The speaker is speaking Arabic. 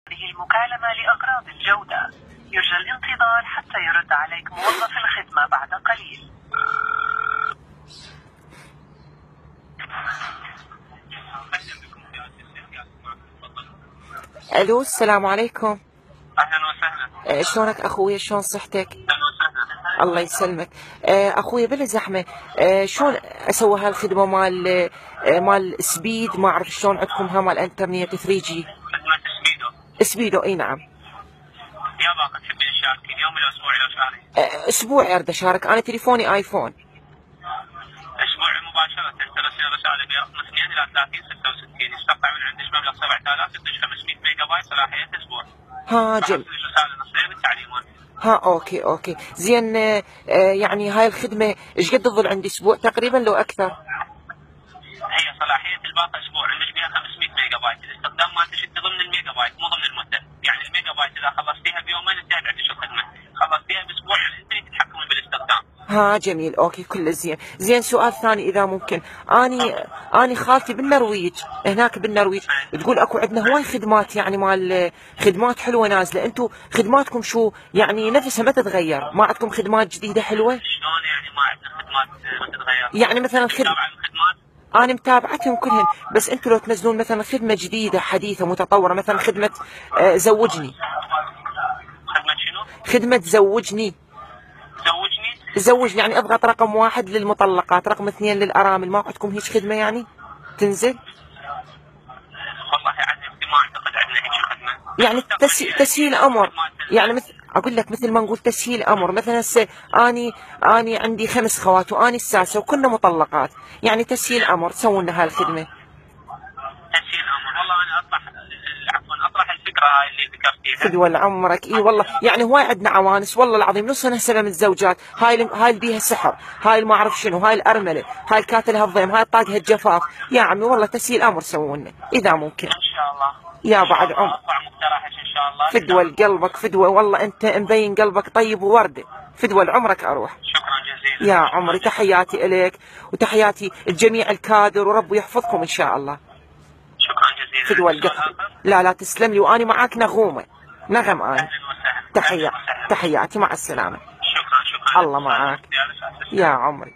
هذه المكالمة لأغراض الجودة. يرجى الانتظار حتى يرد عليك موظف الخدمة بعد قليل. الو، السلام عليكم. اهلا وسهلا. شلونك اخوي؟ شلون صحتك؟ اهلا وسهلا. الله يسلمك. اخوي بلا زحمه، شلون اسوي هالخدمه مال سبيد؟ ما اعرف شلون عندكم ها مال انترنت 3G. خدمة سبيدو. سبيدو اي نعم. يا باقي تحبين تشاركين يومي لو اسبوعي لو شهري؟ اسبوعي اريد اشارك، انا تليفوني ايفون. اسبوعي مباشرة ترسل رسالة برقم 2 الى 30 66 يستقطع من عندك مبلغ 7000 يعطيك 500 ميجا بايت صلاحية اسبوع. ها جميل. رسالة نصية بالتعليمات. ها اوكي زين. يعني هاي الخدمه ايش قد تظل عندي؟ اسبوع تقريبا لو اكثر؟ هي صلاحية الباقة اسبوع، عندك بها 500 ميجا بايت، الاستخدام مالتك ضمن الميجا بايت مو ضمن المدة، يعني الميجا بايت اذا خلصتيها بيومين انتهت عندك الخدمة، خلصتيها باسبوع يعني انت تتحكمي بالاستخدام. ها جميل، اوكي كله زين. سؤال ثاني اذا ممكن، اني خالتي بالنرويج، هناك بالنرويج تقول اكو عندنا هواي خدمات، يعني مال خدمات حلوه نازله. انتم خدماتكم شو يعني نفسها ما تتغير؟ ما عندكم خدمات جديده حلوه؟ شلون يعني ما عندنا خدمات ما تتغير؟ يعني مثلا خدمات انا متابعتهم كلهن، بس انتم لو تنزلون مثلا خدمه جديده حديثه متطوره، مثلا خدمه زوجني. خدمة شنو؟ خدمه زوجني يعني اضغط رقم 1 للمطلقات، رقم 2 للارامل. ما عندكم هيك خدمه يعني تنزل؟ والله يعني ما اعتقد عندنا هيك خدمه. يعني تسهيل امر، يعني مثل اقول لك مثل ما نقول تسهيل امر. مثلا هسه اني عندي 5 خوات واني السادسه وكنا مطلقات، يعني تسهيل امر تسوون لنا هالخدمه. تسهيل امر، والله انا اطرح الفكره هاي اللي ذكرتيها. فدوى لعمرك. اي والله يعني هواي عندنا عوانس والله العظيم، نصنا هسه متزوجات. هاي اللي بيها سحر، هاي ما اعرف شنو، هاي الارمله، هاي كاتلها الضيم، هاي طاقها الجفاف. يا عمي والله تسهيل امر سوونا اذا ممكن. ان شاء الله. يا بعد عمر. اطلع مقترحك ان شاء الله. فدوى لقلبك، فدوى والله انت مبين قلبك طيب وورده. فدوى لعمرك اروح. شكرا جزيلا. يا عمري تحياتي اليك وتحياتي لجميع الكادر، ورب يحفظكم ان شاء الله. شكرا جزيلا. فدوى القلب. لا تسلم لي، واني معاك نغومه نغم اني. اهلا وسهلا. تحياتي مع السلامه. شكرا الله معاك يا عمري.